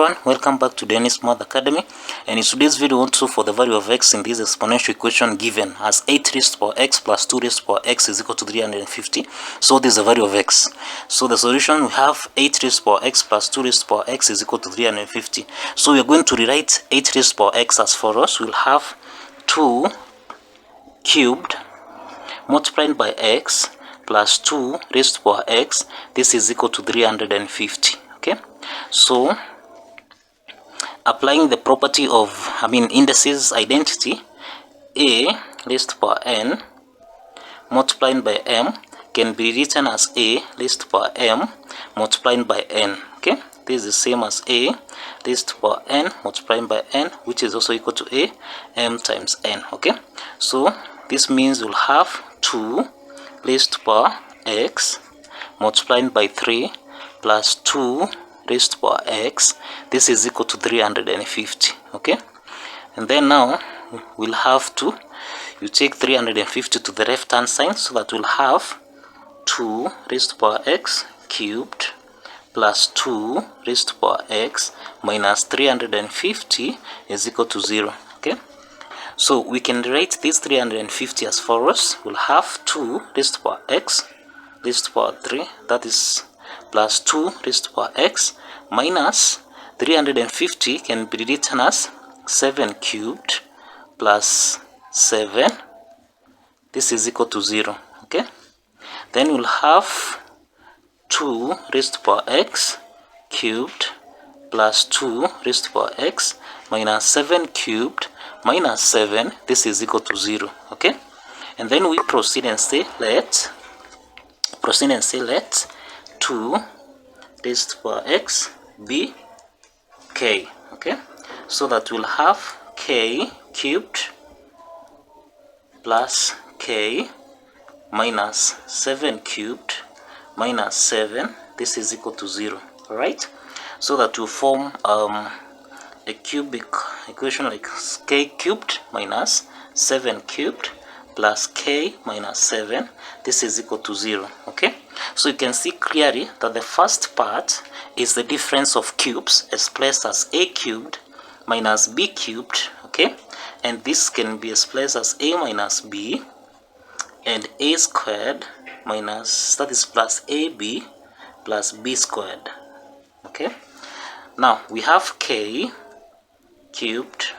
everyone, welcome back to Dennis Math Academy, and in today's video we want to solve for the value of x in this exponential equation given as 8 raised to the power x plus 2 raised to the power x is equal to 350. So this is the value of x. So the solution, we have 8 raised to the power x plus 2 raised to the power x is equal to 350. So we are going to rewrite 8 raised to the power x as follows. We'll have 2 cubed multiplied by x plus 2 raised to the power x. This is equal to 350. Okay, so applying the property of indices identity, a raised to the power n multiplied by m can be written as a raised to the power m multiplied by n. Okay, this is the same as a raised to the power n multiplied by n, which is also equal to a m times n. Okay, so this means we'll have 2 raised to the power x multiplied by 3 plus 2 raised to the power x. This is equal to 350. Okay, and then now we'll have to, you take 350 to the left hand side, so that we'll have 2 raised to the power x cubed plus 2 raised to the power x minus 350 is equal to 0. Okay, so we can write this 350 as follows. We'll have 2 raised to the power x raised to the power 3, that is plus 2 raised to the power x minus 350 can be written as 7 cubed plus 7. This is equal to 0. Okay, then we'll have 2 raised to the power x cubed plus 2 raised to the power x minus 7 cubed minus 7. This is equal to 0. Okay, and then we proceed and say let 2 raised to the power x be k. Okay, so that we'll have k cubed plus k minus 7 cubed minus 7. This is equal to 0. All right, so that will form a cubic equation like k cubed minus 7 cubed plus k minus 7. This is equal to 0. Okay, so you can see clearly that the first part is the difference of cubes expressed as a cubed minus b cubed. Okay, and this can be expressed as a minus b and a squared minus, that is plus ab plus b squared. Okay, now we have k cubed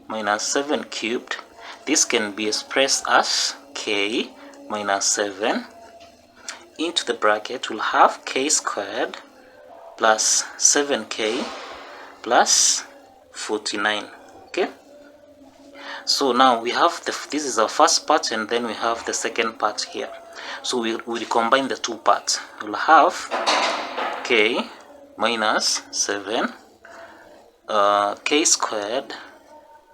minus 7 cubed. This can be expressed as k minus 7 into the bracket. We'll have k squared plus 7k plus 49. Okay, so now we have this is our first part, and then we have the second part here. So we combine the two parts. We'll have k minus 7 k squared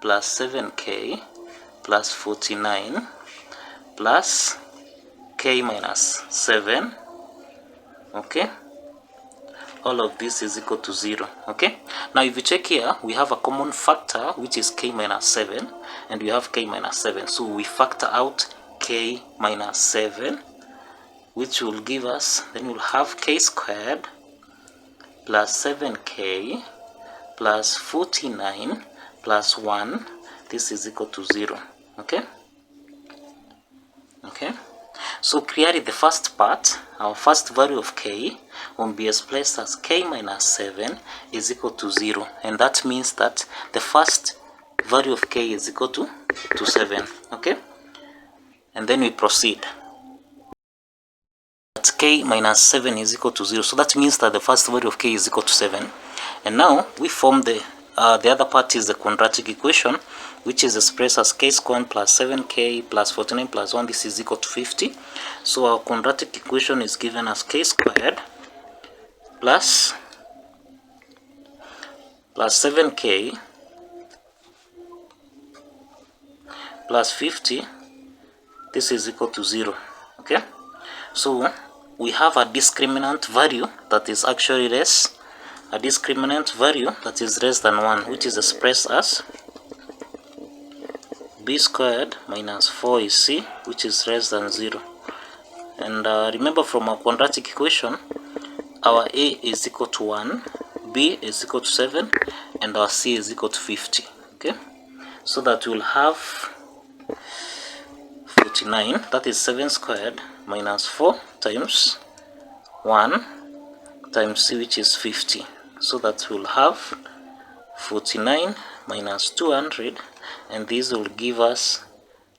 plus 7k plus 49 plus k minus 7. Okay, all of this is equal to 0. Okay, now if you check here, we have a common factor which is k minus 7, and we have k minus 7. So we factor out k minus 7, which will give us, then we'll have k squared plus 7k plus 49 plus 1. This is equal to 0. Okay, so clearly the first part, our first value of k, will be expressed as k minus 7 is equal to 0, and that means that the first value of k is equal to 7. Okay, and then we proceed that k minus 7 is equal to 0, so that means that the first value of k is equal to 7. And now we form the other part is the quadratic equation, which is expressed as k squared plus 7k plus 49 plus 1. This is equal to 50. So our quadratic equation is given as k squared plus 7k plus 50. This is equal to 0. Okay, so we have a discriminant value that is actually less, a discriminant value that is less than 1, which is expressed as b squared minus 4ac, which is less than 0. And remember, from our quadratic equation, our a is equal to 1, B is equal to 7 and our C is equal to 50. Okay, so that we'll have 49, that is 7 squared minus 4 times 1 times C, which is 50. So that we'll have 49 minus 200, and this will give us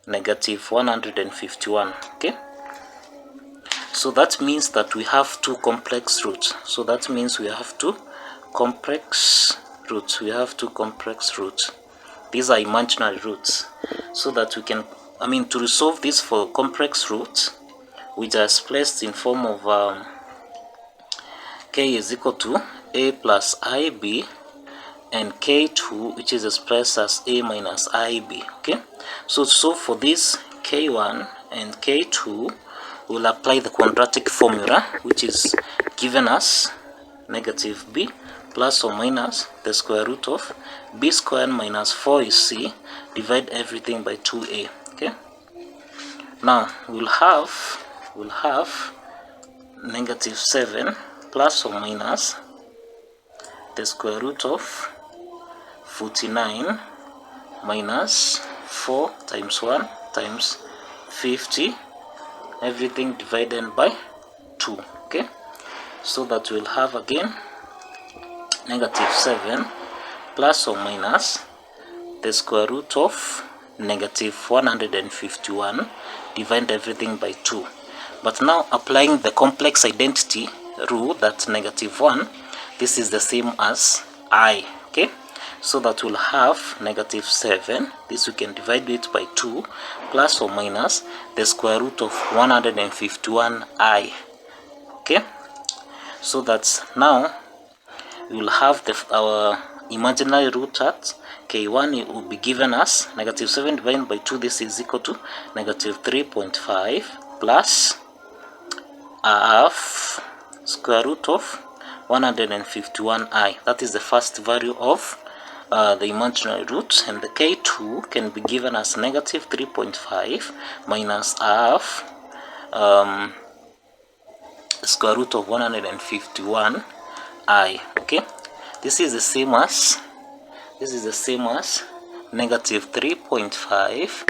negative 151. Okay, so that means that we have two complex roots. So that means we have two complex roots. These are imaginary roots. So that we can, to resolve this for complex roots, we just placed in form of k is equal to a plus ib, and k2, which is expressed as a minus ib. Okay, so for this k1 and k2, we'll apply the quadratic formula, which is given as negative b plus or minus the square root of b squared minus 4 is c, divide everything by 2a. Okay, now we'll have negative 7 plus or minus the square root of 49 minus 4 times 1 times 50, everything divided by 2. Okay, so that we'll have again negative 7 plus or minus the square root of negative 151, divide everything by 2. But now applying the complex identity rule, that negative 1, this is the same as I. Okay, so that we'll have negative 7, this we can divide it by 2, plus or minus the square root of 151i. Okay, so that's now we'll have our imaginary root at k1. It will be given as negative 7 divided by 2. This is equal to negative 3.5 plus half square root of 151i. That is the first value of the imaginary root, and the k2 can be given as negative 3.5 minus half square root of 151i. Okay, this is the same as negative 3.5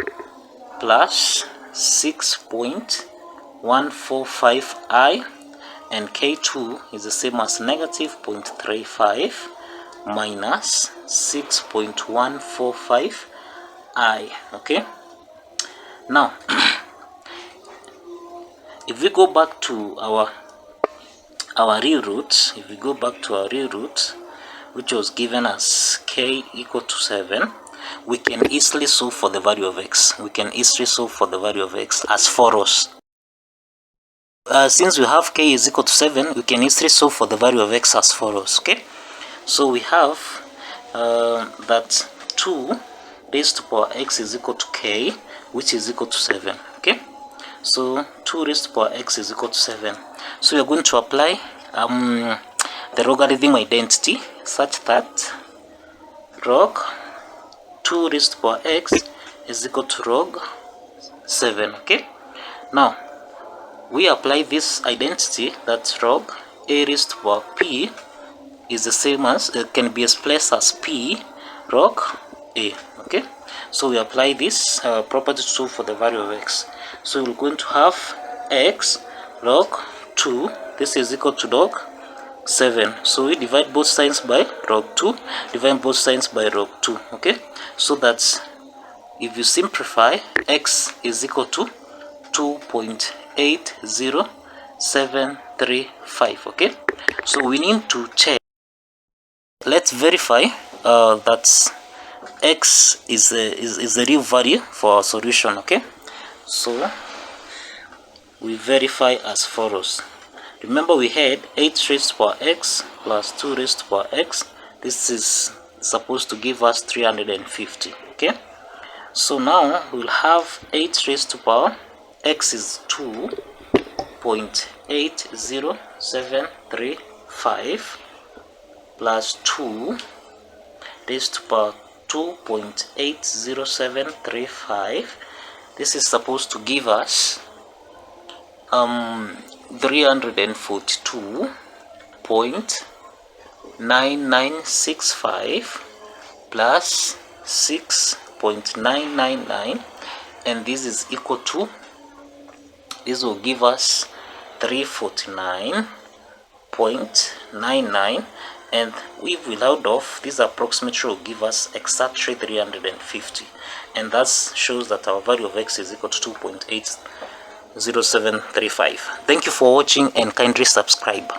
plus 6.145i, and k2 is the same as negative 0.35 minus 6.145i. Okay, now if we go back to our real root, which was given as k equal to 7, we can easily solve for the value of x. As follows. Since we have k is equal to 7, we can easily solve for the value of x as follows. Okay, so we have that 2 raised to power x is equal to k, which is equal to 7. Okay, so 2 raised to power x is equal to 7. So we are going to apply the logarithm identity such that log 2 raised to power x is equal to log 7. Okay, now we apply this identity that log a raised to power p is the same as, can be expressed as p log a. Okay, so we apply this property to solve for the value of x. So we're going to have x log 2, this is equal to log 7. So we divide both sides by log 2, divide both sides by log 2. Okay, so that's, if you simplify, x is equal to 2.80735. Okay, so we need to check. Let's verify that x is the real value for our solution. Okay, so we verify as follows. Remember, we had 8 raised to power x plus 2 raised to power x. This is supposed to give us 350. Okay, so now we'll have 8 raised to power x is 2.80735 plus 2 raised to power 2.80735. This is supposed to give us 342.5 9965 plus 6.999, and this is equal to, this will give us 349.99, and if we load off, this approximately will give us exactly 350, and that shows that our value of x is equal to 2.80735. Thank you for watching and kindly subscribe.